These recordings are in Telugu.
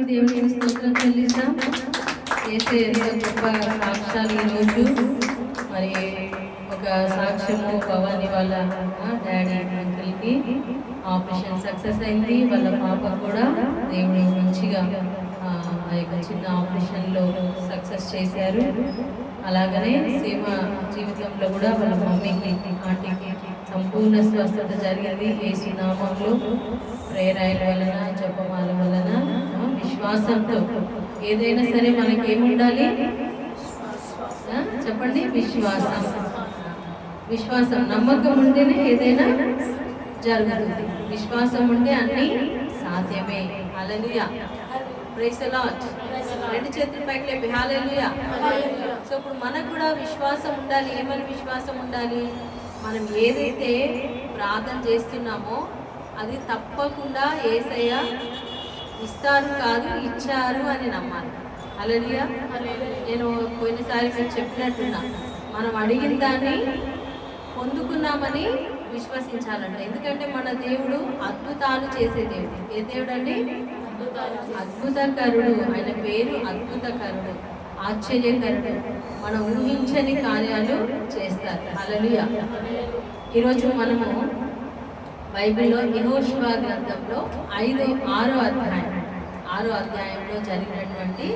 దేవునికి స్తోత్రం చెల్లిస్తాం. చేసే ఎంతో గొప్ప సాక్ష్యాలు ఈరోజు. మరి ఒక సాక్ష్యము భవాని వాళ్ళ డాడీ అంకుల్కి ఆపరేషన్ సక్సెస్ అయింది. వాళ్ళ పాప కూడా దేవుడు మంచిగా ఆ యొక్క చిన్న ఆపరేషన్లో సక్సెస్ చేశారు. అలాగనే సేవ జీవితంలో కూడా వాళ్ళ మమ్మీకి ఆంటీకి సంపూర్ణ స్వస్థత జరిగింది. యేసు నామములో ప్రేయర్ అయిన వలన జపమాల వలన విశ్వాసంతో ఏదైనా సరే మనకి ఏముండాలి చెప్పండి, విశ్వాసం. విశ్వాసం నమ్మకం ఉంటేనే ఏదైనా జరుగుతుంది. విశ్వాసం ఉంటే అన్ని సాధ్యమే. హల్లెలూయా, ప్రైజ్ ది లార్డ్. రెండు చేతుల పైకి లేపి హల్లెలూయా. సో ఇప్పుడు మనకు కూడా విశ్వాసం ఉండాలి. ఏమని విశ్వాసం ఉండాలి? మనం ఏదైతే ప్రార్థన చేస్తున్నామో అది తప్పకుండా యేసయ్య ఇస్తారు కాదు ఇచ్చారు అని నమ్మాలి. హల్లెలూయా. నేను పోయినసారి మీకు చెప్పినట్టున్నా, మనం అడిగిన దాన్ని పొందుకున్నామని విశ్వసించాలంట. ఎందుకంటే మన దేవుడు అద్భుతాలు చేసే దేవుడు. ఏ దేవుడు అండి? అద్భుతకరుడు. ఆయన పేరు అద్భుతకరుడు, ఆశ్చర్యకరుడు. మనం ఊహించని కార్యాలు చేస్తారు. హల్లెలూయా. ఈరోజు మనము బైబిల్లో యెహోషువ గ్రంథంలో 6వ అధ్యాయంలో జరిగినటువంటి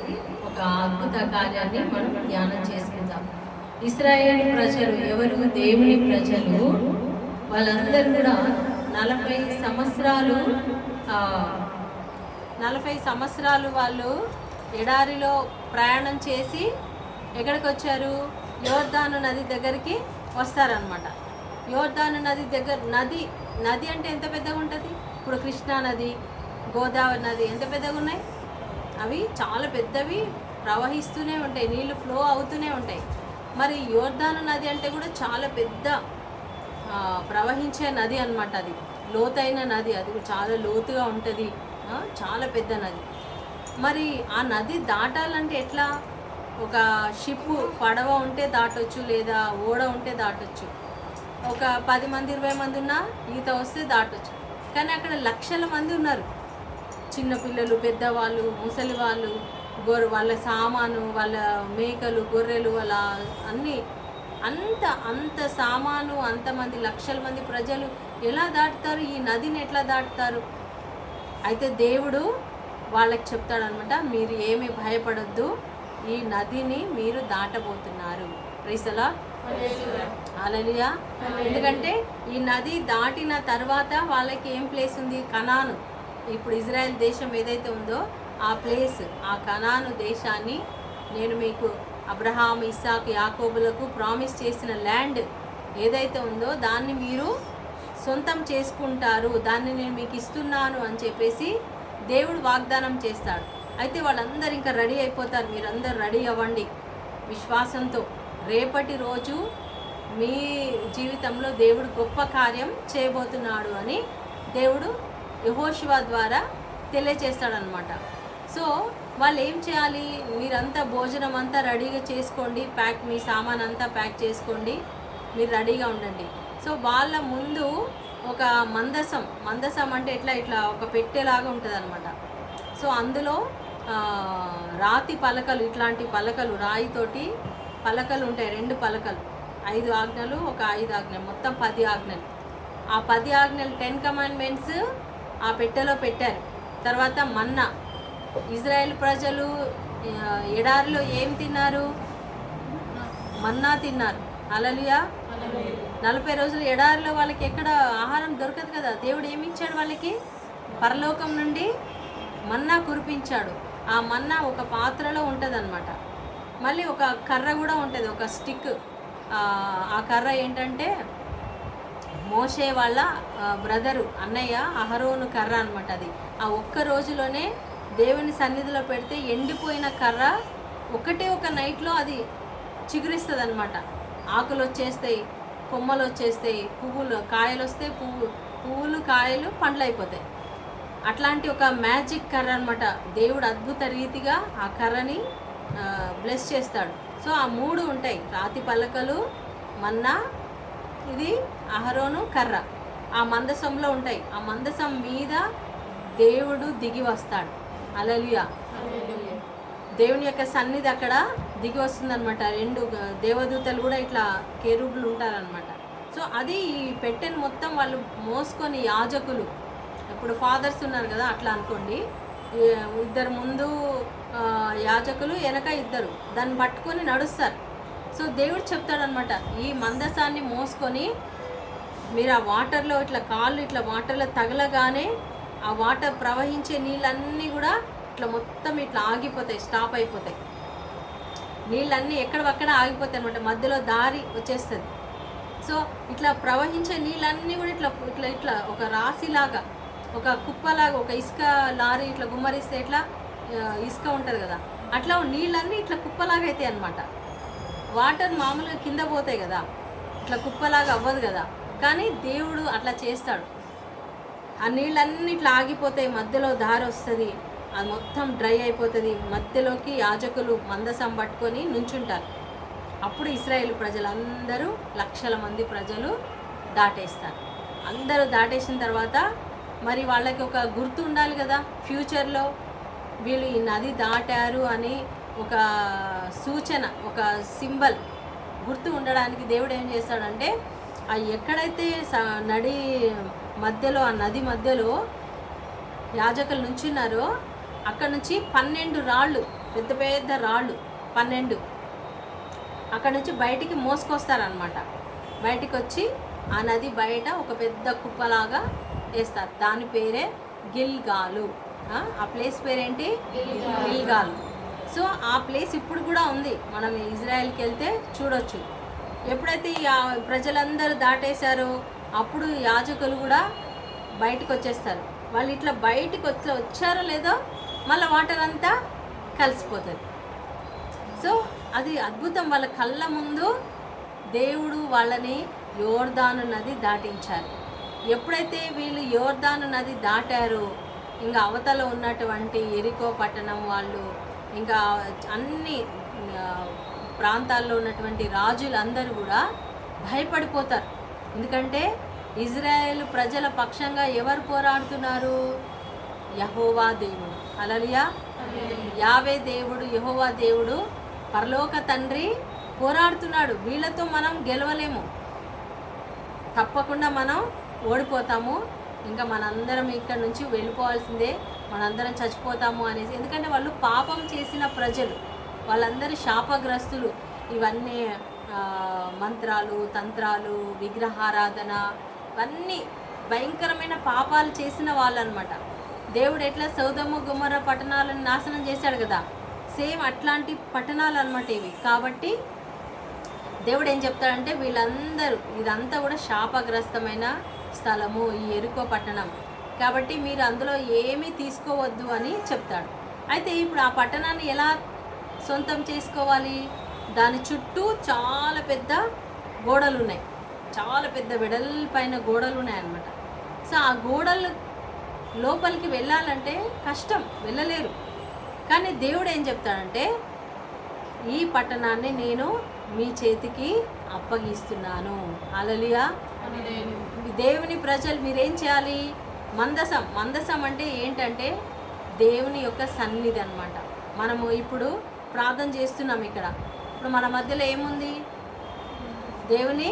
ఒక అద్భుత కార్యాన్ని మనం ధ్యానం చేసుకుందాం. ఇశ్రాయేలు ప్రజలు ఎవరు? దేవుని ప్రజలు. వాళ్ళందరూ కూడా 40 సంవత్సరాలు వాళ్ళు ఎడారిలో ప్రయాణం చేసి ఎక్కడికి వచ్చారు? యోర్దాను నది దగ్గరికి వస్తారనమాట. యోర్దాను నది దగ్గర నది అంటే ఎంత పెద్దగా ఉంటుంది? ఇప్పుడు కృష్ణా నది, గోదావరి నది ఎంత పెద్దగా ఉన్నాయి? అవి చాలా పెద్దవి, ప్రవహిస్తూనే ఉంటాయి, నీళ్లు ఫ్లో అవుతూనే ఉంటాయి. మరి యోర్దాను నది అంటే కూడా చాలా పెద్ద ప్రవహించే నది అన్నమాట. అది లోతైన నది, అది చాలా లోతుగా ఉంటుంది, చాలా పెద్ద నది. మరి ఆ నది దాటాలంటే ఎట్లా? ఒక షిప్, పడవ ఉంటే దాటొచ్చు, లేదా ఓడ ఉంటే దాటొచ్చు. ఒక 10 మంది 20 మంది ఉన్నా ఈత వస్తే దాటొచ్చు. కానీ అక్కడ లక్షల మంది ఉన్నారు. చిన్నపిల్లలు, పెద్దవాళ్ళు, ముసలి వాళ్ళు, వాళ్ళ సామాను, వాళ్ళ మేకలు, గొర్రెలు, వాళ్ళ అన్నీ అంత సామాను, అంతమంది లక్షల మంది ప్రజలు ఎలా దాటుతారు? ఈ నదిని ఎట్లా దాటుతారు? అయితే దేవుడు వాళ్ళకి చెప్తాడనమాట, మీరు ఏమీ భయపడొద్దు, ఈ నదిని మీరు దాటబోతున్నారు. Praise the Lord. హల్లెలూయా. ఎందుకంటే ఈ నది దాటిన తర్వాత వాళ్ళకి ఏం ప్లేస్ ఉంది? కనాను. ఇప్పుడు ఇజ్రాయెల్ దేశం ఏదైతే ఉందో ఆ ప్లేస్, ఆ కనాను దేశాన్ని నేను మీకు అబ్రహాం, ఇస్సాకు, యాకోబులకు ప్రామిస్ చేసిన ల్యాండ్ ఏదైతే ఉందో దాన్ని మీరు సొంతం చేసుకుంటారు, దాన్ని నేను మీకు ఇస్తున్నాను అని చెప్పేసి దేవుడు వాగ్దానం చేస్తాడు. అయితే వాళ్ళందరూ ఇంకా రెడీ అయిపోతారు. మీరందరూ రెడీ అవ్వండి విశ్వాసంతో. రేపటి రోజు మీ జీవితంలో దేవుడు గొప్ప కార్యం చేయబోతున్నాడు అని దేవుడు యెహోషువ ద్వారా తెలియచేస్తాడనమాట. సో వాళ్ళు ఏం చేయాలి? మీరంతా భోజనం అంతా రెడీగా చేసుకోండి, మీ సామాన్ అంతా ప్యాక్ చేసుకోండి, మీరు రెడీగా ఉండండి. సో వాళ్ళ ముందు ఒక మందసం అంటే ఇట్లా ఒక పెట్టెలాగా ఉంటుంది అనమాట. సో అందులో రాతి పలకలు, ఇట్లాంటి పలకలు, రాయితోటి పలకలు ఉంటాయి, 2 పలకలు, 5 ఆజ్ఞలు, ఒక 5 ఆజ్ఞలు, మొత్తం 10 ఆజ్ఞలు. ఆ 10 ఆజ్ఞలు 10 కమాండ్మెంట్స్ ఆ పెట్టెలో పెట్టారు. తర్వాత మన్నా. ఇజ్రాయెల్ ప్రజలు ఎడారిలో ఏం తిన్నారు? మన్నా తిన్నారు. హల్లెలూయా. 40 రోజులు ఎడారిలో వాళ్ళకి ఎక్కడ ఆహారం దొరకదు కదా. దేవుడు ఏమి ఇచ్చాడు వాళ్ళకి? పరలోకం నుండి మన్నా కురిపించాడు. ఆ మన్నా ఒక పాత్రలో ఉంటుంది అనమాట. మళ్ళీ ఒక కర్ర కూడా ఉంటుంది, ఒక స్టిక్. ఆ కర్ర ఏంటంటే మోషే వాళ్ళ బ్రదరు, అన్నయ్య అహరోను కర్ర అనమాట. అది ఆ ఒక్క రోజులోనే దేవుని సన్నిధిలో పెడితే ఎండిపోయిన కర్ర ఒకటే ఒక నైట్లో అది చిగురిస్తుంది అనమాట. ఆకులు వచ్చేస్తాయి, కొమ్మలు వచ్చేస్తాయి, కాయలు వస్తాయి, పువ్వులు కాయలు పండ్లు అయిపోతాయి. అట్లాంటి ఒక మ్యాజిక్ కర్ర అనమాట. దేవుడు అద్భుత రీతిగా ఆ కర్రని బ్లెస్ చేస్తాడు. సో ఆ 3 ఉంటాయి, రాతి పలకలు, మన్నా, ఇది అహరోను కర్ర ఆ మందసంలో ఉంటాయి. ఆ మందసం మీద దేవుడు దిగి వస్తాడు. హల్లెలూయా. దేవుని యొక్క సన్నిధి అక్కడ దిగి వస్తుందన్నమాట. 2 దేవదూతలు కూడా ఇట్లా కెరూబులు ఉంటారనమాట. సో అది ఈ పెట్టెను మొత్తం వాళ్ళు మోసుకొని యాజకులు, ఇప్పుడు ఫాదర్స్ ఉన్నారు కదా అట్లా అనుకోండి, ఇద్దరు ముందు యాజకులు, వెనక ఇద్దరు దాన్ని పట్టుకొని నడుస్తారు. సో దేవుడు చెప్తాడనమాట, ఈ మందసాన్ని మోసుకొని మీరు ఆ వాటర్లో ఇట్లా కాళ్ళు ఇట్లా వాటర్లో తగలగానే ఆ వాటర్ ప్రవహించే నీళ్ళన్నీ కూడా ఇట్లా మొత్తం ఇట్లా ఆగిపోతాయి, స్టాప్ అయిపోతాయి. నీళ్ళన్నీ ఎక్కడక్కడ ఆగిపోతాయి అనమాట, మధ్యలో దారి వచ్చేస్తుంది. సో ఇట్లా ప్రవహించే నీళ్ళన్నీ కూడా ఇట్లా ఇట్లా ఇట్లా ఒక రాశిలాగా, ఒక కుప్పలాగా, ఒక ఇసుక లారీ ఇట్లా గుమ్మరిస్తే ఇట్లా ఇసుక ఉంటుంది కదా, అట్లా నీళ్ళన్నీ ఇట్లా కుప్పలాగా అవుతాయి అన్నమాట. వాటర్ మామూలుగా కింద పోతాయి కదా, ఇట్లా కుప్పలాగా అవ్వదు కదా, కానీ దేవుడు అట్లా చేస్తాడు. ఆ నీళ్ళన్నీ ఇట్లా ఆగిపోతాయి, మధ్యలో దారి వస్తుంది, అది మొత్తం డ్రై అయిపోతుంది. మధ్యలోకి యాజకులు మందసం పట్టుకొని నుంచుంటారు. అప్పుడు ఇశ్రాయేలు ప్రజలందరూ, లక్షల మంది ప్రజలు దాటేస్తారు. అందరూ దాటేసిన తర్వాత మరి వాళ్ళకి ఒక గుర్తు ఉండాలి కదా, ఫ్యూచర్లో వీళ్ళు ఈ నది దాటారు అని ఒక సూచన, ఒక సింబల్ గుర్తు ఉండడానికి దేవుడు ఏం చేస్తాడంటే, ఆ ఎక్కడైతే నడి మధ్యలో, ఆ నది మధ్యలో యాజకులు నుంచున్నారో అక్కడ నుంచి 12 రాళ్ళు, పెద్ద పెద్ద రాళ్ళు 12 అక్కడ నుంచి బయటికి మోసుకొస్తారనమాట. బయటికి వచ్చి ఆ నది బయట ఒక పెద్ద కుప్పలాగా వేస్తారు. దాని పేరే గిల్గాలు. ఆ ప్లేస్ పేరేంటి? గిల్గాలు. సో ఆ ప్లేస్ ఇప్పుడు కూడా ఉంది, మనం ఇజ్రాయెల్కి వెళ్తే చూడొచ్చు. ఎప్పుడైతే ఈ ప్రజలందరూ దాటేశారో అప్పుడు యాజకులు కూడా బయటకు వచ్చేస్తారు. వాళ్ళు ఇట్లా బయటకు వచ్చారో లేదో మళ్ళీ వాటర్ అంతా కలిసిపోతుంది. సో అది అద్భుతం. వాళ్ళ కళ్ళ ముందు దేవుడు వాళ్ళని యోర్దాను నది దాటించారు. ఎప్పుడైతే వీళ్ళు యోర్దాను నది దాటారో ఇంకా అవతల ఉన్నటువంటి ఎరికో పట్టణం వాళ్ళు, ఇంకా అన్ని ప్రాంతాల్లో ఉన్నటువంటి రాజులందరూ కూడా భయపడిపోతారు. ఎందుకంటే ఇజ్రాయేల్ ప్రజల పక్షంగా ఎవరు పోరాడుతున్నారు? యెహోవా దేవుడు. హల్లెలూయా. యావే దేవుడు, యెహోవా దేవుడు, పరలోక తండ్రి పోరాడుతున్నాడు. వీళ్ళతో మనం గెలవలేము, తప్పకుండా మనం ఓడిపోతాము. ఇంకా మనందరం ఇక్కడ నుంచి వెళ్ళిపోవాల్సిందే, మనందరం చచ్చిపోతాము అనేసి. ఎందుకంటే వాళ్ళు పాపం చేసిన ప్రజలు, వాళ్ళందరూ శాపగ్రస్తులు. ఇవన్నీ మంత్రాలు, తంత్రాలు, విగ్రహారాధన, ఇవన్నీ భయంకరమైన పాపాలు చేసిన వాళ్ళు అనమాట. దేవుడు ఎట్లా సొదొమ గొమొర్రా పట్టణాలను నాశనం చేశాడు కదా, సేమ్ అట్లాంటి పట్టణాలు అనమాట ఇవి. కాబట్టి దేవుడు ఏం చెప్తాడంటే, వీళ్ళందరూ, ఇదంతా కూడా శాపగ్రస్తమైన స్థలము, ఈ ఎరుకో పట్టణం, కాబట్టి మీరు అందులో ఏమీ తీసుకోవద్దు అని చెప్తాడు. అయితే ఇప్పుడు ఆ పట్టణాన్ని ఎలా సొంతం చేసుకోవాలి? దాని చుట్టూ చాలా పెద్ద గోడలు ఉన్నాయి, చాలా పెద్ద వెడల్పైన గోడలు ఉన్నాయన్నమాట. సో ఆ గోడలు లోపలికి వెళ్ళాలంటే కష్టం, వెళ్ళలేరు. కానీ దేవుడు ఏం చెప్తాడంటే, ఈ పట్టణాన్ని నేను మీ చేతికి అప్పగిస్తున్నాను. హల్లెలూయా. దేవుని ప్రజలు మీరేం చేయాలి? మందసం అంటే ఏంటంటే దేవుని యొక్క సన్నిధి అన్నమాట. మనము ఇప్పుడు ప్రార్థన చేస్తున్నాం ఇక్కడ, ఇప్పుడు మన మధ్యలో ఏముంది? దేవుని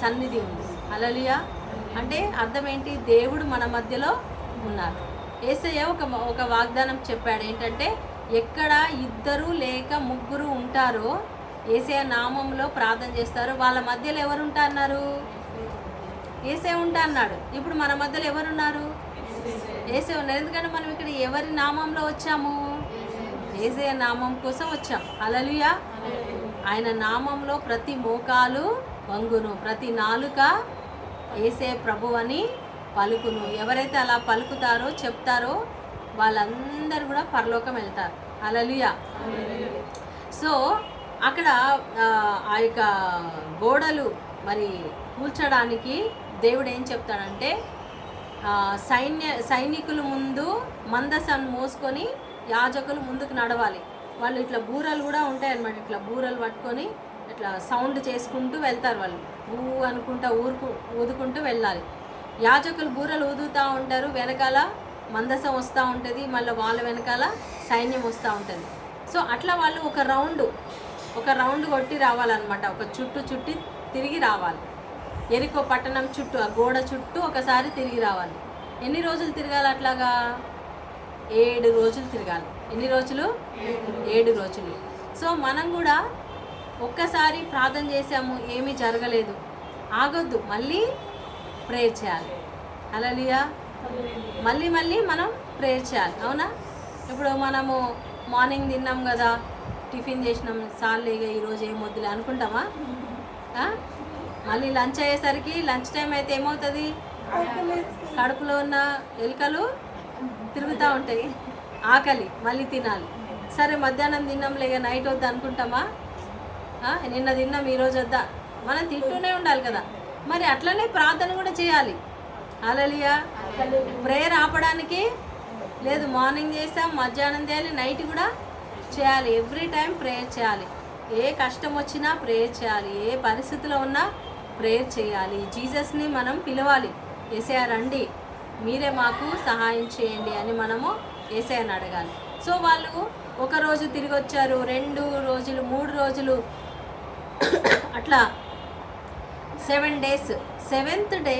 సన్నిధి ఉంది. హల్లెలూయా. అంటే అర్థం ఏంటి? దేవుడు మన మధ్యలో ఉన్నారు. యేసయ్య ఒక వాగ్దానం చెప్పాడు ఏంటంటే, ఎక్కడ 2 లేక 3 ఉంటారో, యేసయ్య నామంలో ప్రార్థన చేస్తారో వాళ్ళ మధ్యలో ఎవరు ఉంటా అన్నారు? యేసయ్య ఉంటా అన్నాడు. ఇప్పుడు మన మధ్యలో ఎవరున్నారు? యేసయ్య ఉన్నారు. ఎందుకంటే మనం ఇక్కడ ఎవరి నామంలో వచ్చాము? యేసయ్య నామం కోసం వచ్చాం. హల్లెలూయా. ఆయన నామంలో ప్రతి మోకాలు వంగును, ప్రతి నాలుక యేసయ్య ప్రభు అని పలుకును. ఎవరైతే అలా పలుకుతారో, చెప్తారో, వాళ్ళందరూ కూడా పరలోకం వెళ్తారు. హల్లెలూయా. సో అక్కడ ఆ యొక్క గోడలు మరి కూల్చడానికి దేవుడు ఏం చెప్తాడంటే, సైనికులు ముందు మందసాన్ని మోసుకొని యాజకులు ముందుకు నడవాలి. వాళ్ళు ఇట్లా బూరలు కూడా ఉంటాయన్నమాట, ఇట్లా బూరలు పట్టుకొని ఇట్లా సౌండ్ చేసుకుంటూ వెళ్తారు. వాళ్ళు ఊ అనుకుంటా ఊదుకుంటూ వెళ్ళాలి. యాజకులు బూరలు ఊదుతూ ఉంటారు, వెనకాల మందసం వస్తూ ఉంటుంది, మళ్ళీ వాళ్ళ వెనకాల సైన్యం వస్తూ ఉంటుంది. సో అట్లా వాళ్ళు ఒక రౌండ్ కొట్టి రావాలన్నమాట. ఒక చుట్టి తిరిగి రావాలి. ఎరికో పట్టణం చుట్టూ, ఆ గోడ చుట్టూ ఒకసారి తిరిగి రావాలి. ఎన్ని రోజులు తిరగాలి అట్లాగా? 7 రోజులు తిరగాలి. ఎన్ని రోజులు? 7 రోజులు. సో మనం కూడా ఒక్కసారి ప్రార్థన చేసాము, ఏమీ జరగలేదు, ఆగొద్దు, మళ్ళీ ప్రేయర్ చేయాలి. హల్లెలూయా. మళ్ళీ మనం ప్రేయర్ చేయాలి. అవునా? ఇప్పుడు మనము మార్నింగ్ తిన్నాం కదా, టిఫిన్ చేసినాం, సార్లేగా ఈరోజు ఏం వద్దులే అనుకుంటామా? మళ్ళీ లంచ్ అయ్యేసరికి, లంచ్ టైం అయితే ఏమవుతుంది? కడుపులో ఉన్న ఎలుకలు తిరుగుతూ ఉంటాయి, ఆకలి, మళ్ళీ తినాలి. సరే మధ్యాహ్నం తిన్నాంలే, ఇక నైట్ వద్దా అనుకుంటామా? నిన్న తిన్నాం ఈరోజు వద్దా? మనం తింటూనే ఉండాలి కదా. మరి అట్లనే ప్రార్థన కూడా చేయాలి. హల్లెలూయా. ప్రేయర్ ఆపడానికి లేదు. మార్నింగ్ చేస్తాం, మధ్యాహ్నం చేయాలి, నైట్ కూడా చేయాలి. ఎవ్రీ టైం ప్రేయర్ చేయాలి. ఏ కష్టం వచ్చినా ప్రేయర్ చేయాలి. ఏ పరిస్థితిలో ఉన్నా ప్రేయర్ చేయాలి. జీసస్ని మనం పిలవాలి. యేసయ్య రండి, మీరే మాకు సహాయం చేయండి అని మనము యేసయ్యని అడగాలి. సో వాళ్ళు 1 రోజు తిరిగి వచ్చారు, 2 రోజులు, 3 రోజులు, అట్లా 7 days. 7th day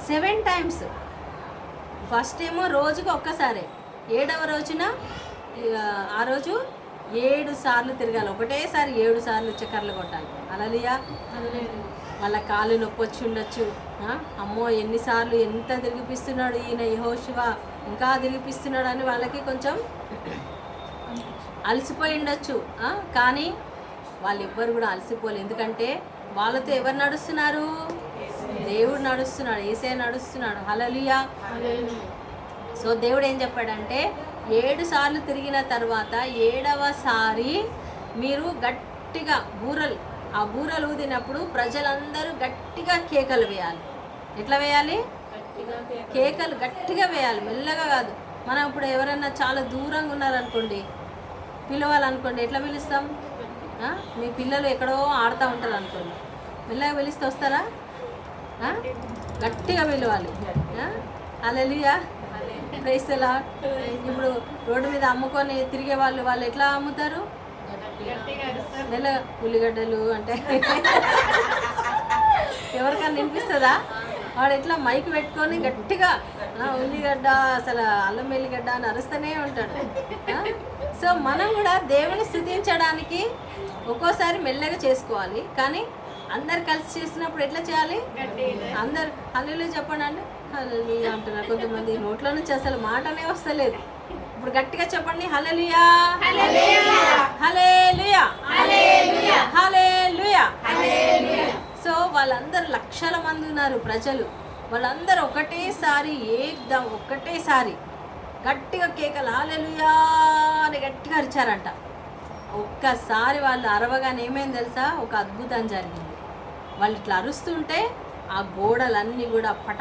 7 times. First ఏమో రోజుకు ఒక్కసారి, 7వ రోజున ఆ రోజు 7 సార్లు తిరగాలి. ఒకటేసారి 7 సార్లు చక్కర్లు కొట్టాలి. హల్లెలూయా. వాళ్ళ కాళ్ళు నొప్పి వచ్చి ఉండొచ్చు. అమ్మో ఎన్నిసార్లు ఎంత తిరిగిపిస్తున్నాడు ఈయన యెహోషువ, ఇంకా తిరిగిపిస్తున్నాడు అని వాళ్ళకి కొంచెం అలసిపోయి ఉండొచ్చు. కానీ వాళ్ళు ఎవ్వరు కూడా అలసిపోలేదు. ఎందుకంటే వాళ్ళతో ఎవరు నడుస్తున్నారు? దేవుడు నడుస్తున్నాడు, యేసయ్య నడుస్తున్నాడు. హల్లెలూయా. సో దేవుడు ఏం చెప్పాడంటే 7 సార్లు తిరిగిన తర్వాత 7వ సారి మీరు గట్టిగా బూరలు ఊదినప్పుడు ప్రజలందరూ గట్టిగా కేకలు వేయాలి. ఎట్లా వేయాలి? కేకలు గట్టిగా వేయాలి, మెల్లగా కాదు. మనం ఇప్పుడు ఎవరైనా చాలా దూరంగా ఉన్నారనుకోండి, పిలవాలనుకోండి, ఎట్లా పిలుస్తాం? మీ పిల్లలు ఎక్కడో ఆడుతూ ఉంటారు అనుకోండి, మెల్లగా పిలిస్తే వస్తారా? గట్టిగా పిలవాలి. హల్లెలూయా. Praise the Lord. ఇప్పుడు రోడ్డు మీద అమ్ముకొని తిరిగే వాళ్ళు ఎట్లా అమ్ముతారు? మెల్లగా. ఉల్లిగడ్డలు అంటే ఎవరికైనా వినిపిస్తుందా? వాడు ఎట్లా మైక్ పెట్టుకొని గట్టిగా ఉల్లిగడ్డ, అసలు అల్లం వెల్లిగడ్డ అని అరుస్తూనే ఉంటాడు. సో మనం కూడా దేవుని స్తుతించడానికి ఒక్కోసారి మెల్లగా చేసుకోవాలి, కానీ అందరు కలిసి చేసినప్పుడు ఎట్లా చేయాలి? అందరు హల్లెలూయా చెప్పండి అంటే హల్లెలూయా అంటున్నారు. కొంతమంది నోట్లో నుంచి అసలు మాటనే వస్తలేదు. ఇప్పుడు గట్టిగా చెప్పండి, హల్లెలూయా, హల్లెలూయా, హల్లెలూయా. సో వాళ్ళందరూ లక్షల మంది ఉన్నారు ప్రజలు. వాళ్ళందరూ ఒకటేసారి గట్టిగా కేకలు హల్లెలూయా అని గట్టిగా అరిచారంట. ఒక్కసారి వాళ్ళు అరవగానే ఏమైంది తెలుసా? ఒక అద్భుతం జరిగింది. వాళ్ళు ఇట్లా అరుస్తుంటే ఆ గోడలన్నీ కూడా పట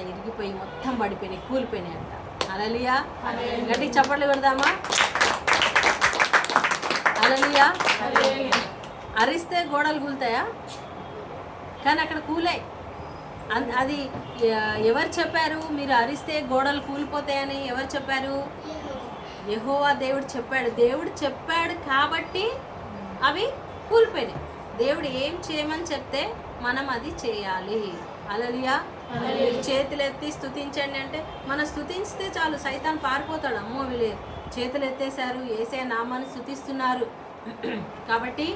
ఇరిగిపోయి మొత్తం పడిపోయినాయి, కూలిపోయినాయి అంట. హల్లెలూయా. గట్టిగా చప్పట్లు కొడదామా? హల్లెలూయా. అరిస్తే గోడలు కూలుతాయా? కానీ అక్కడ కూలాయి. అది ఎవరు చెప్పారు? మీరు అరిస్తే గోడలు కూలిపోతాయని ఎవరు చెప్పారు? యెహోవా దేవుడు చెప్పాడు. దేవుడు చెప్పాడు కాబట్టి అవి కూలిపోయినాయి. దేవుడు ఏం చేయమని చెప్తే మనం అది చేయాలి. హల్లెలూయా. చేతులు ఎత్తి స్తుతించండి అంటే మనం స్తుతించితే చాలు, సైతాన్ పారిపోతాడు. అమ్మో వీళ్ళు చేతులు ఎత్తేసారు, యేసయ్య నామాన్ని స్తుతిస్తున్నారు కాబట్టి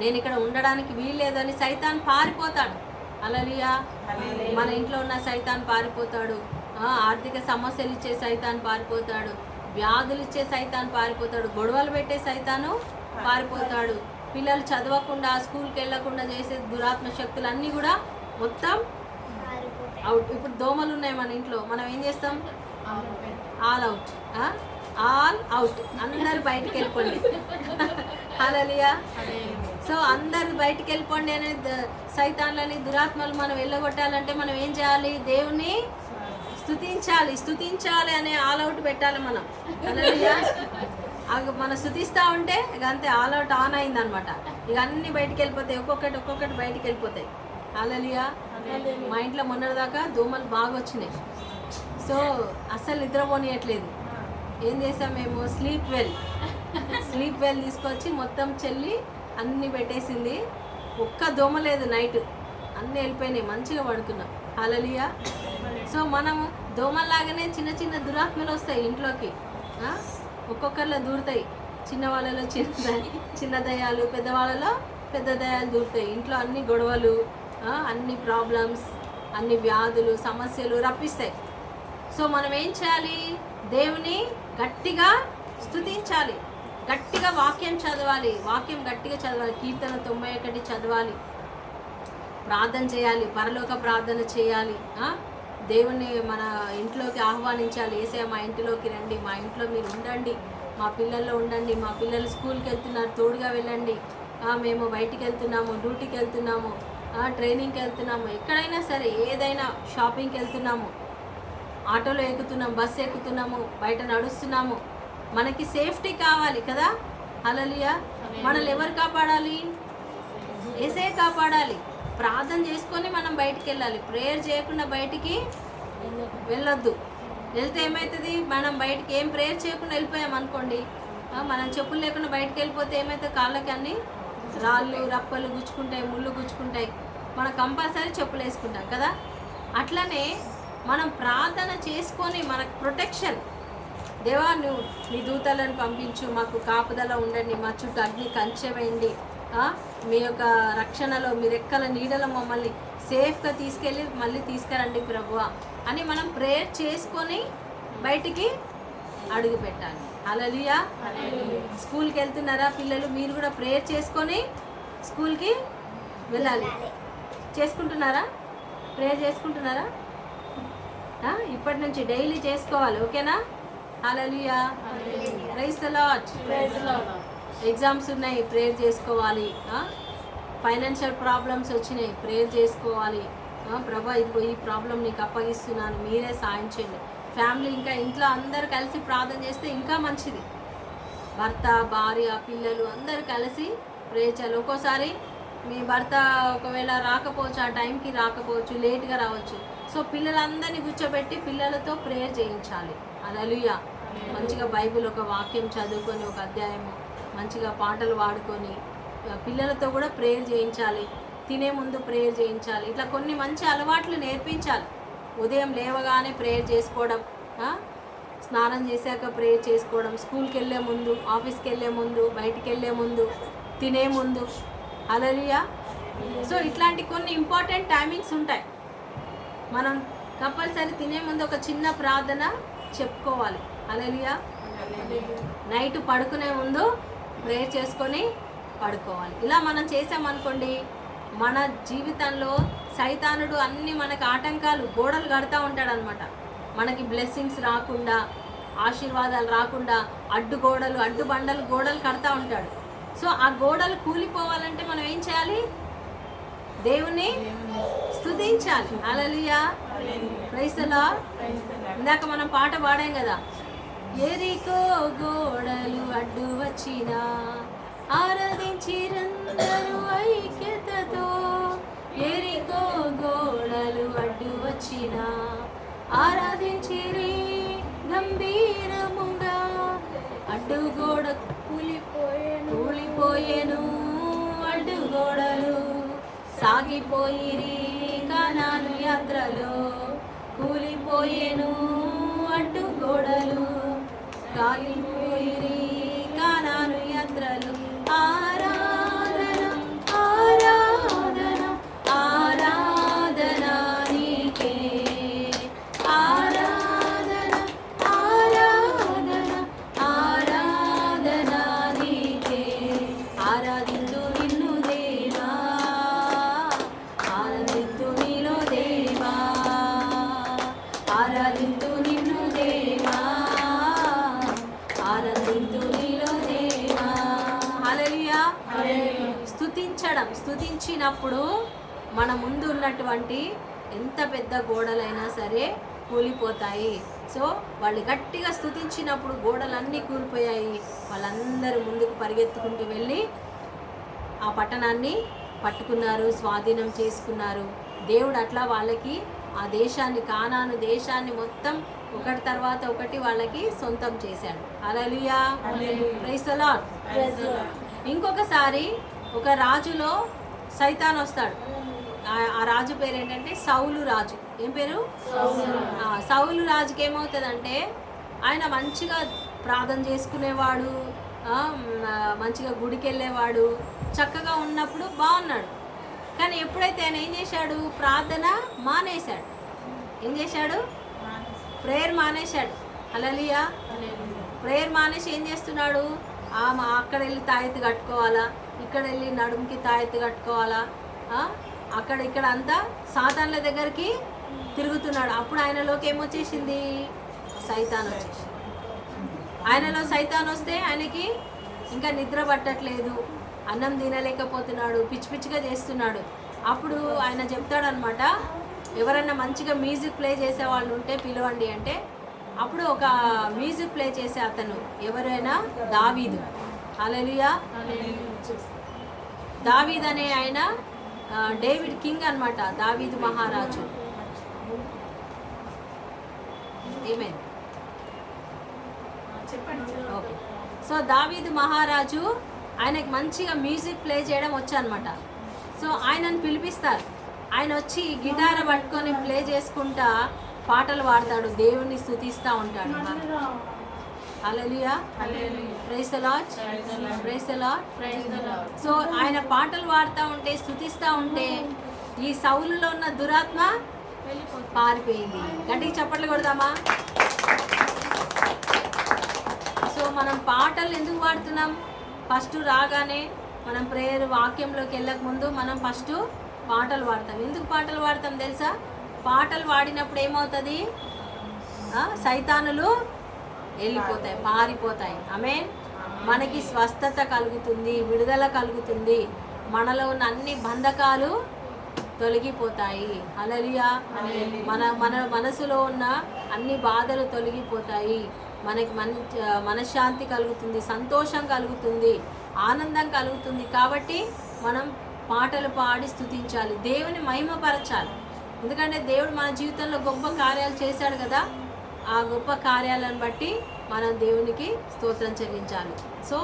నేను ఇక్కడ ఉండడానికి వీల్లేదని సైతాన్ పారిపోతాడు. హల్లెలూయా. మన ఇంట్లో ఉన్న సైతాన్ పారిపోతాడు. ఆర్థిక సమస్యలు ఇచ్చే సైతాన్ పారిపోతాడు, వ్యాధులు ఇచ్చే సైతాన్ పారిపోతాడు, గొడవలు పెట్టే సైతాను పారిపోతాడు, పిల్లలు చదవకుండా స్కూల్కి వెళ్ళకుండా చేసే దురాత్మ శక్తులు అన్నీ కూడా మొత్తం అవుట్. ఇప్పుడు దోమలు ఉన్నాయి మన ఇంట్లో, మనం ఏం చేస్తాం? All out. అందరు బయటికి వెళ్ళిపోండి. హల్లెలూయా. సో అందరు బయటికి వెళ్ళిపోండి అనే సైతాన్లని, దురాత్మలు మనం వెళ్ళగొట్టాలంటే మనం ఏం చేయాలి? దేవుని స్తుతించాలి అనే ఆల్ అవుట్ పెట్టాలి మనం. హల్లెలూయా. మనం స్తుతిస్తూ ఉంటే ఇక అంతే, ఆల్ అవుట్ ఆన్ అయిందనమాట. ఇక అన్ని బయటికి వెళ్ళిపోతాయి, ఒక్కొక్కటి బయటికి వెళ్ళిపోతాయి. హల్లెలూయా. మా ఇంట్లో మొన్నటిదాకా దోమలు బాగా వచ్చినాయి. సో అస్సలు నిద్రపోనియట్లేదు. ఏం చేసాం మేము, స్లీప్ వెల్ తీసుకొచ్చి మొత్తం చెల్లి అన్నీ పెట్టేసింది. ఒక్క దోమ లేదు నైట్, అన్నీ వెళ్ళిపోయినాయి, మంచిగా పడుకున్నాం. హల్లెలూయా. సో మనం దోమల్లాగానే చిన్న చిన్న దురాత్మలు వస్తాయి ఇంట్లోకి, ఒక్కొక్కరిలో దూరుతాయి. చిన్న వాళ్ళలో చిన్న దయ్యాలు, పెద్దవాళ్ళలో పెద్ద దయ్యాలు దూరుతాయి. ఇంట్లో అన్ని గొడవలు, అన్ని ప్రాబ్లమ్స్, అన్ని వ్యాధులు, సమస్యలు రప్పిస్తాయి. సో మనం ఏం చేయాలి, దేవుని గట్టిగా స్తుతించాలి, గట్టిగా వాక్యం చదవాలి, వాక్యం గట్టిగా చదవాలి. కీర్తన 91 చదవాలి, ప్రార్థన చేయాలి, పరలోక ప్రార్థన చేయాలి, దేవుణ్ణి మన ఇంట్లోకి ఆహ్వానించాలి. యేసయ్య మా ఇంటిలోకి రండి, మా ఇంట్లో మీరు ఉండండి, మా పిల్లల్లో ఉండండి, మా పిల్లలు స్కూల్కి వెళ్తున్నారు తోడుగా వెళ్ళండి, మేము బయటికి వెళ్తున్నాము, డ్యూటీకి వెళ్తున్నాము, ట్రైనింగ్కి వెళ్తున్నాము, ఎక్కడైనా సరే, ఏదైనా షాపింగ్కి వెళ్తున్నాము, ఆటోలో ఎక్కుతున్నాము, బస్సు ఎక్కుతున్నాము, బయట నడుస్తున్నాము, మనకి సేఫ్టీ కావాలి కదా. హల్లెలూయా. మనల్ని ఎవరు కాపాడాలి, యేసయ్య కాపాడాలి. ప్రార్థన చేసుకొని మనం బయటికి వెళ్ళాలి, ప్రేయర్ చేయకుండా బయటికి వెళ్ళొద్దు. వెళ్తే ఏమవుతుంది, మనం బయటికి ఏం ప్రేయర్ చేయకుండా వెళ్ళిపోయాం అనుకోండి, మనం చెప్పులు లేకుండా బయటికి వెళ్ళిపోతే ఏమవుతుంది, కాళ్ళకి అన్ని రాళ్ళు రప్పలు గుచ్చుకుంటాయి, ముళ్ళు గుచ్చుకుంటాయి. మనం కంపల్సరీ చెప్పులు వేసుకుంటాం కదా. అట్లనే మనం ప్రార్థన చేసుకొని మనకు ప్రొటెక్షన్, దేవా నువ్వు నీ దూతలను పంపించు, మాకు కాపుదల ఉండండి, మా చుట్టూ అగ్ని కంచె వేయండి, మీ యొక్క రక్షణలో మీ రెక్కల నీడలో మమ్మల్ని సేఫ్గా తీసుకెళ్ళి మళ్ళీ తీసుకురండి ప్రభువా అని మనం ప్రేయర్ చేసుకొని బయటికి అడుగు పెట్టాలి. హల్లెలూయా. స్కూల్కి వెళ్తున్నారా పిల్లలు, మీరు కూడా ప్రేయర్ చేసుకొని స్కూల్కి వెళ్ళాలి. చేసుకుంటున్నారా, ప్రేయర్ చేసుకుంటున్నారా? ఇప్పటి నుంచి డైలీ చేసుకోవాలి, ఓకేనా? Hallelujah. Praise the Lord. Exams ఉన్నాయి, ప్రేయర్ చేసుకోవాలి. ఫైనాన్షియల్ ప్రాబ్లమ్స్ వచ్చినాయి, ప్రేయర్ చేసుకోవాలి. ప్రభా ఇదిగో ఈ ప్రాబ్లం నీకు అప్పగిస్తున్నాను, మీరే సాయం చేయండి. ఫ్యామిలీ ఇంకా ఇంట్లో అందరు కలిసి ప్రార్థన చేస్తే ఇంకా మంచిది. భర్త, భార్య, పిల్లలు అందరు కలిసి ప్రేయర్ చేయాలి. ఒక్కోసారి మీ భర్త ఒకవేళ రాకపోవచ్చు, ఆ టైంకి రాకపోవచ్చు, లేట్గా రావచ్చు. సో పిల్లలందరినీ కూర్చోబెట్టి పిల్లలతో ప్రేయర్ చేయించాలి. హల్లెలూయా. మంచిగా బైబిల్ ఒక వాక్యం చదువుకొని, ఒక అధ్యాయము మంచిగా పాటలు పాడుకొని పిల్లలతో కూడా ప్రేయర్ చేయించాలి. తినే ముందు ప్రేయర్ చేయించాలి. ఇట్లా కొన్ని మంచి అలవాట్లు నేర్పించాలి. ఉదయం లేవగానే ప్రేయర్ చేసుకోవడం, స్నానం చేశాక ప్రేయర్ చేసుకోవడం, స్కూల్కి వెళ్ళే ముందు, ఆఫీస్కి వెళ్ళే ముందు, బయటికి వెళ్ళే ముందు, తినే ముందు. హల్లెలూయా. సో ఇట్లాంటి కొన్ని ఇంపార్టెంట్ టైమింగ్స్ ఉంటాయి. మనం కంపల్సరీ తినే ముందు ఒక చిన్న ప్రార్థన చెప్పుకోవాలి. హల్లెలూయా. నైట్ పడుకునే ముందు ప్రేయర్ చేసుకొని పడుకోవాలి. ఇలా మనం చేసామనుకోండి, మన జీవితంలో సైతానుడు అన్ని మనకు ఆటంకాలు, గోడలు కడతా ఉంటాడనమాట. మనకి బ్లెస్సింగ్స్ రాకుండా, ఆశీర్వాదాలు రాకుండా అడ్డుగోడలు, అడ్డుబండలు, గోడలు కడతా ఉంటాడు. సో ఆ గోడలు కూలిపోవాలంటే మనం ఏం చేయాలి, దేవుని స్తుతించాలి. హల్లెలూయా. Praise the Lord. ఇందాక మనం పాట పాడాం కదా, ఎరికో గోడలు అడ్డు వచ్చినా ఆరాధించిరందరూ ఐక్యతతో. ఎరికో గోడలు అడ్డు వచ్చినా ఆరాధించిరి గంభీరముగా. అడ్డుగోడ కూలిపోయేను, అడ్డుగోడలు సాగిపోయిరి కానాను యాత్రలో. కూలిపోయేను అడ్డుగోడలు, కాలిపోయిరి కానాను యాత్రలు. ఆరాధన ఆరాధన ఆరాధన నీకే, ఆరాధన ఆరాధన ఆరాధన నీకే. ఆరాధించు నిన్ను దేవా, ఆనందించు నీలో దేవా, ఆరాధించు నిన్ను దేవా, ఆనందించు నీలో దేవా. హల్లెలూయా. స్తుతించడం, స్తుతించినప్పుడు మన ముందు ఉన్నటువంటి ఎంత పెద్ద గోడలైనా సరే కూలిపోతాయి. సో వాళ్ళు గట్టిగా స్తుతించినప్పుడు గోడలన్నీ కూలిపోయాయి. వాళ్ళందరూ ముందుకు పరిగెత్తుకుంటూ వెళ్ళి ఆ పట్టణాన్ని పట్టుకున్నారు, స్వాధీనం చేసుకున్నారు. దేవుడు అట్లా వాళ్ళకి ఆ దేశాన్ని, కానాను దేశాన్ని మొత్తం ఒకటి తర్వాత ఒకటి వాళ్ళకి సొంతం చేశాడు. హల్లెలూయా, ప్రైజ్ ది లార్డ్. ఇంకొకసారి ఒక రాజులో సైతాన్ వస్తాడు. ఆ రాజు పేరు ఏంటంటే సౌలు రాజు. ఏం పేరు? సౌలు రాజుకి ఏమవుతుందంటే ఆయన మంచిగా ప్రార్థన చేసుకునేవాడు, మంచిగా గుడికి వెళ్ళేవాడు, చక్కగా ఉన్నప్పుడు బాగున్నాడు. కానీ ఎప్పుడైతే ఆయన ఏం చేశాడు, ప్రార్థన మానేశాడు. ఏం చేశాడు? ప్రేయర్ మానేశాడు. హల్లెలూయా. ప్రేయర్ మానేసి ఏం చేస్తున్నాడు, అక్కడ వెళ్ళి తాయెత్తు కట్టుకోవాలా, ఇక్కడ వెళ్ళి నడుముకి తాయెత్తు కట్టుకోవాలా, అక్కడ ఇక్కడ అంతా సాతాన్ల దగ్గరికి తిరుగుతున్నాడు. అప్పుడు ఆయనలోకి ఏమొచ్చేసింది, సైతాన్ వచ్చేసింది. ఆయనలో సైతాన్ వస్తే ఆయనకి ఇంకా నిద్ర పట్టట్లేదు, అన్నం తినలేకపోతున్నాడు, పిచ్చి పిచ్చిగా చేస్తున్నాడు. అప్పుడు ఆయన చెప్తాడనమాట, ఎవరైనా మంచిగా మ్యూజిక్ ప్లే చేసే వాళ్ళు ఉంటే పిలవండి అంటే, అప్పుడు ఒక మ్యూజిక్ ప్లే చేసే అతను ఎవరైనా దావీదు. హల్లెలూయా. దావీద్ అనే ఆయన డేవిడ్ కింగ్ అనమాట, దావీదు మహారాజు. ఏమైంది? ఓకే. సో దావీదు మహారాజు ఆయనకి మంచిగా మ్యూజిక్ ప్లే చేయడం వచ్చనమాట. సో ఆయనను పిలిపిస్తారు. ఆయన వచ్చి గిటార్ పట్టుకొని ప్లే చేసుకుంటా పాటలు పాడతాడు, దేవుణ్ణి స్తుతిస్తూ ఉంటాడు. Hallelujah, praise the Lord, praise the Lord. So ఆయన పాటలు పాడుతూ ఉంటే, స్తుతిస్తూ ఉంటే ఈ సౌలులో ఉన్న దురాత్మ పారిపోయింది. గట్టిగా చప్పట్లు కొడదామా? సో మనం పాటలు ఎందుకు పాడుతున్నాం? ఫస్ట్ రాగానే మనం ప్రేయర్ వాక్యంలోకి వెళ్ళక ముందు మనం ఫస్ట్ పాటలు పాడతాం. ఎందుకు పాటలు పాడతాం తెలుసా? పాటలు పాడినప్పుడు ఏమవుతుంది, సైతానులు వెళ్ళిపోతాయి, పారిపోతాయి. ఆమేన్. మనకి స్వస్థత కలుగుతుంది, విడుదల కలుగుతుంది, మనలో ఉన్న అన్ని బంధకాలు తొలగిపోతాయి. హల్లెలూయా. మన మనసులో ఉన్న అన్ని బాధలు తొలగిపోతాయి. మనకి మనశ్శాంతి కలుగుతుంది, సంతోషం కలుగుతుంది, ఆనందం కలుగుతుంది. కాబట్టి మనం పాటలు పాడి స్తుతించాలి, దేవుని మహిమపరచాలి. ఎందుకంటే దేవుడు మన జీవితంలో గొప్ప కార్యాలు చేశాడు కదా, ఆ గొప్ప కార్యాలను బట్టి మనం దేవునికి స్తోత్రం చెల్లించాలి. సో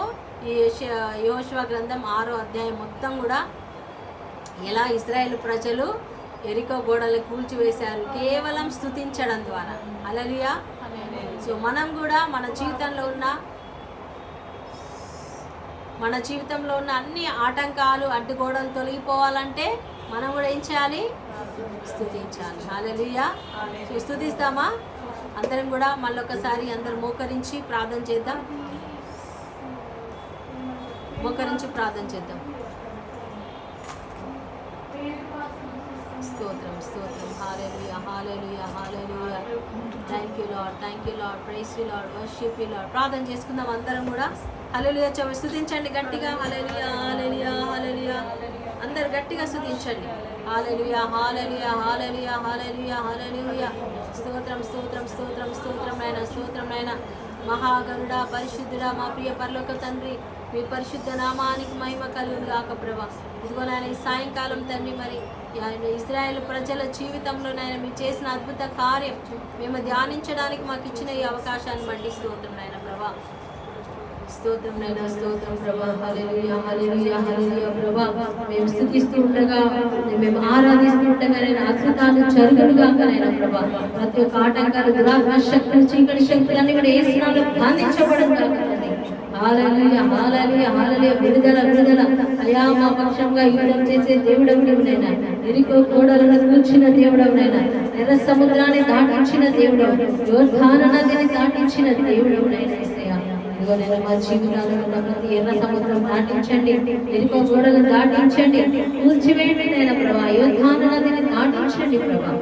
ఈ యెహోషువ గ్రంథం 6వ అధ్యాయం మొత్తం కూడా ఎలా ఇశ్రాయేలు ప్రజలు ఎరికో గోడలు కూల్చివేశారు కేవలం స్తుతించడం ద్వారా. హల్లెలూయా. సో మనం కూడా మన జీవితంలో ఉన్న అన్ని ఆటంకాలు, అడ్డుగోడలు తొలగిపోవాలంటే మనం కూడా ఏం చేయాలి? స్తుతించాలి. హల్లెలూయా. స్తుతిస్తామా? అందరం కూడా మళ్ళొకసారి అందరూ మోకరించి ప్రార్థన చేద్దాం. స్తోత్రం, స్తోత్రం. Hallelujah, hallelujah, hallelujah. Thank you Lord, thank you Lord, praise you Lord, worship you Lord. ప్రార్థన చేసుకుందాం అందరం కూడా. హల్లెలూయా స్తుతించండి గట్టిగా. హల్లెలూయా, హల్లెలూయా, హల్లెలూయా. అందరు గట్టిగా స్తుతించండి. హల్లెలూయా, హల్లెలూయా, హల్లెలూయా, హల్లెలూయా, హల్లెలూయా. స్తోత్రం, స్తోత్రం, స్తోత్రం, స్తోత్రం నాయనా, స్తోత్రం నాయనా. మహాగరుడా, పరిశుద్ధుడా, మా ప్రియ పరలోక తండ్రి, మీ పరిశుద్ధ నామానికి మహిమ కలుగును గాక ప్రభా. ఇదిగో నాయన ఈ సాయంకాలం తండ్రి, మరి ఇశ్రాయేలు ప్రజల జీవితంలో నాయన మీరు చేసిన అద్భుత కార్యం మేము ధ్యానించడానికి మాకు ఇచ్చిన ఈ అవకాశాన్ని బట్టి స్తోత్రం నాయన ప్రభా. స్తోత్రం నైనా, స్తోత్రం ప్రభా. హల్లెలూయా, హల్లెలూయా, హల్లెలూయా ప్రభా. మేము స్తుతిస్తూ ఉండగా, మేము ఆరాధిస్తూ ఉండగా నేను అద్భుతాలు జరుగునుగాక నైనా ప్రభా. ప్రతి ఒక్క ఆటంకాలు, దురాత్మ శక్తులు, చీకటి శక్తులన్నీ కూడా యేసునామములో బంధించబడునుగాక. హల్లెలూయా, హల్లెలూయా, హల్లెలూయా. విడుదల, విడుదల. అయా మా పక్షంగా యుద్ధం చేసే దేవుడవునైనా, ఎరికో గోడలను కూల్చిన దేవుడవునైనా, ఎర్ర సముద్రాన్ని దాటించిన దేవుడవు, యోర్దాను నదిని దాటించిన దేవుడవునైనా యేసయ్యా. ఇదిగో నేను మా జీవితాలలో ఉన్న ప్రతి ఎర్ర సముద్రం దాటించండి, ఎరికో గోడలు దాటించండి, కూల్చివేయండి నైనా ప్రభా. యోర్దాను నదిని దాటించండి ప్రభా.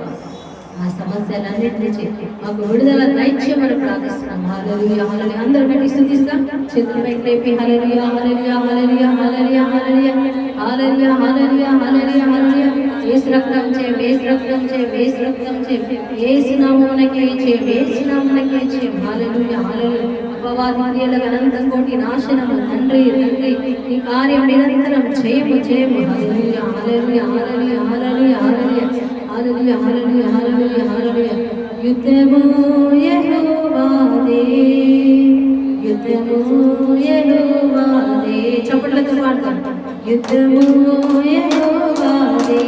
ఆ సమస్యలన్నింటినీ మాకు విడుదల దైత్యమని ప్రార్థిస్తున్నాం. హల్లెలూయా, హల్లెలూయా. అందరూ గట్టి స్తుతిస్తాం. చేతులపైకి లేపి హల్లెలూయా, hallelujah, hallelujah, hallelujah, hallelujah, hallelujah, hallelujah, hallelujah, హల్లెలూయా. యేసు రక్తం చే, యేసు రక్తం చే, యేసు రక్తం చే, యేసు నామమునకే చే, యేసు నామమునకే చే. హల్లెలూయా, హల్లెలూయా. అపవాది క్రియల అనంత కోటి నాశనము తండ్రి, తండ్రి ఈ కార్యం నిరంతరం చేయము, చేయము. హల్లెలూయా, hallelujah, hallelujah, hallelujah, hallelujah. Hallelujah hallelujah hallelujah హల్లెలూయా. యుద్ధము యెహోవాదే, యుద్ధము యెహోవాదే. చప్పట్లతో పాడతాం. యుద్ధము యెహోవాదే,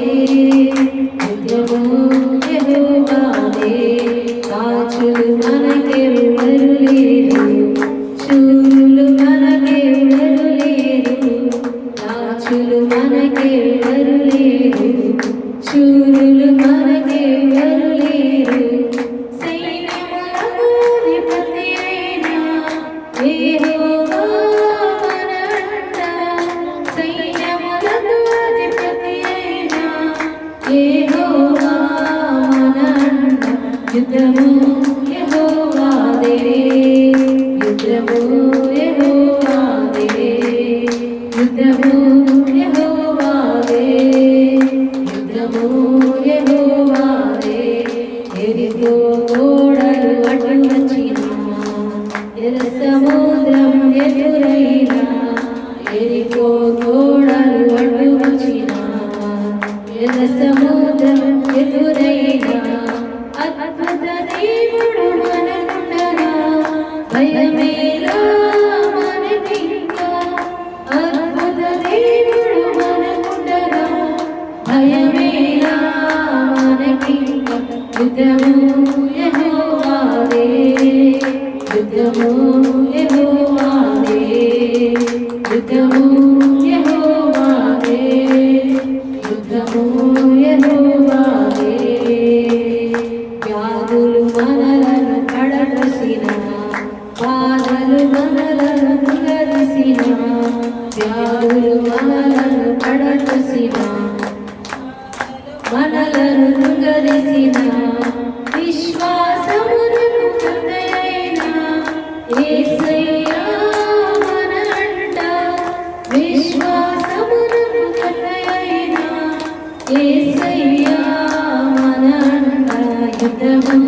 యుద్ధము యెహోవాదే. రాజులు మనకెవరు లేరు, శూరులు మనకెవరు లేరు. రాజులు మనకెవరు లేరు, శూరులు మనకెవరు లేరు. సైన్యములకు అధిపతి అయిన యెహోవా మన అండ. సైన్యములకు అధిపతి అయిన యెహోవా మన అండ. యుద్ధము యెహోవాదే, యుద్ధము యెహోవాదే, యుద్ధము యెహోవాదే, యుద్ధము యెహోవాదే. ఎరికో గోడలు అడ్డు వచ్చినా, ఎర్ర సముద్రం ఎదురైనా. ఎరికో గోడలు అడ్డు వచ్చినా, ఎర్ర సముద్రం ఎదురైనా. అద్భుత దేవుడు మనకుండగా భయమేలా మనకింకా. అద్భుత దేవుడు మనకుండగా భయమేలా మనకింకా. యుద్ధము యెహోవాదే, యుద్ధము యెహోవాదే, యుద్ధము యెహోవాదే, యుద్ధము యెహోవాదే. వ్యాధులు మనలను పడదసిన, బాధలు మనలను కృంగదీసిన. వ్యాధులు మనలను పడదసిన, మనలను కృంగదీసిన. విశ్వాసమునకు కృతయైన యేసయ్యా మన అండ. విశ్వాసమునకు కృతయైన యేసయ్యా మన అండ. యుద్ధము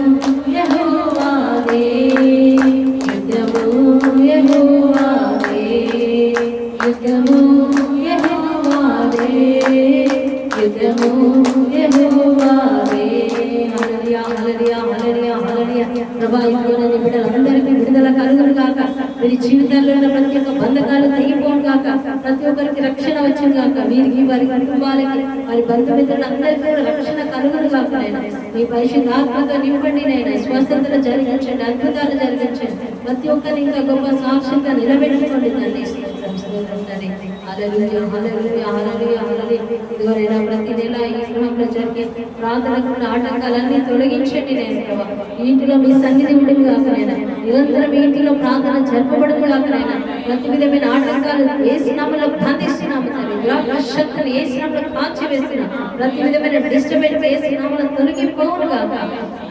యెహోవాదే, యుద్ధము యెహోవాదే, యుద్ధము యెహోవాదే, యుద్ధము యెహోవాదే. హల్లెలూయా హల్లెలూయా హల్లెలూయా హల్లెలూయా. ప్రభువా ఇప్పుడున్న బిడ్డలందరికీ విడుదల కలుగును గాక. వీరి జీవితాల్లో ఉన్న ప్రతి ఒక్క బంధకాలు తెగిపోను గాక. ప్రతి ఒక్కరికి రక్షణ వచ్చును గాక. వీరికి వారి కుటుంబాలకి వారి బంధుమిత్రులందరికీ కూడా రక్షణ కలుగును గాక. నైనా మీ పరిశుద్ధాత్మతో నింపండి నైనా. స్వస్థతలు జరిగించండి, అద్భుతాలు జరిగించండి. ప్రతి ఒక్కరిని ఇంకా గొప్ప సాక్షిగా నిలబెట్టుకోండి తండ్రి. హల్లెలూయా హల్లెలూయా హల్లెలూయా హల్లెలూయా. ఇదిగోనైనా ప్రతి నెల ఈ గృహంలో జరిగే ప్రార్థనకు ఆటంకాలన్నీ తొలగించండి నేను ప్రభా. ఇంటిలో మీ సన్నిధి ఉండును గాక నైనా. నిరంతరం ఇంటిలో ప్రార్థన జరపబడును గాక నైనా. ప్రతి విధమైన ఆటంకాలు యేసు నామములో బంధిస్తున్నాము తండ్రి. దురాశక్తులు యేసు నామములో కాల్చివేస్తున్నాము. ప్రతి విధమైన డిస్టర్బెన్స్ యేసు నామములో తొలగిపోవును గాక.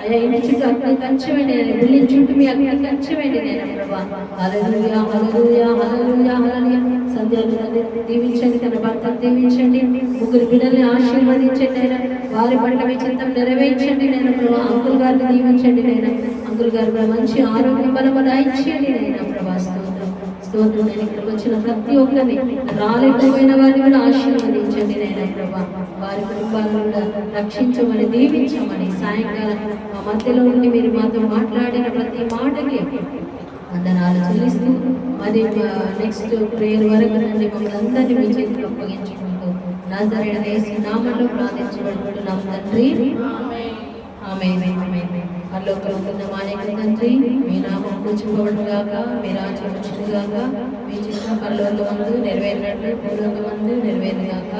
అయ్యా ఇంటి చుట్టూ అగ్ని కంచెవేయండి నేను. బిల్డింగ్ చుట్టూ మీ అగ్ని కంచెవేయండి నేను ప్రభా. హల్లెలూయా హల్లెలూయా హల్లెలూయా హల్లెలూయా. సంధ్యాన్ని దీవించండి, తన భర్తను దీవించండి. ముగ్గురు బిడ్డల్ని ఆశీర్వదించండి అయినా. వారి పట్ల మీ చిత్తం నెరవేర్చండి నేను ప్రభా. అంకుల్ గారిని దీవించండి నేను. అంకుల్ గారు మంచి ఆరోగ్యం బలము దయచేయండి నేను ప్రభా. స్తోత్రం స్తోత్రం. నేను ఇక్కడికి వచ్చిన ప్రతి ఒక్కరిని రాలేకపోయిన వారిని కూడా ఆశీర్వదించండి నేను ప్రభా. వారి కుటుంబాలను కూడా రక్షించమని దీవించమని సాయంకాలం మా మధ్యలో ఉండి మీరు మాతో మాట్లాడిన ప్రతి మాటకి వందనాలు చెల్లిస్తూ మరి నెక్స్ట్ ప్రేయర్ వరకు రండి. మమ్మల్ని అందరినీ మీ చేతికి అప్పగించుకుంటూ నజరేయుడైన యేసు నామములో ప్రార్థించబడుతున్నాం తండ్రి. ఆమేన్. పరలోకమందున్న మా యొక్క తండ్రి, మీ నామం పూజింపబడును గాక. మీ రాజ్యం వచ్చును గాక. మీ చిత్తం పరలోకమందు నెరవేరినట్లు భూలోకమందు నెరవేరును గాక.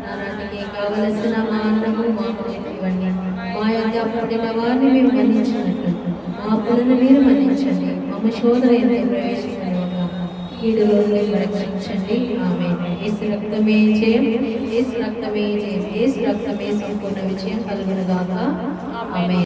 నానాటికి కావలసిన మా అన్నము మాకు ఇవ్వండి. మా యొక్క అప్పుడిన వారిని మేము మన్నించినట్లు మా అప్పులను మీరు మన్నించండి. మమ్మ శోధన ప్రవేశించండి, కీడులో రక్షించండి. ఆమేన్. యేసు రక్తమే జయం, యేసు రక్తమే జయం, యేసు రక్తమే సంపూర్ణ విజయం కలుగును గాక. ఆమేన్.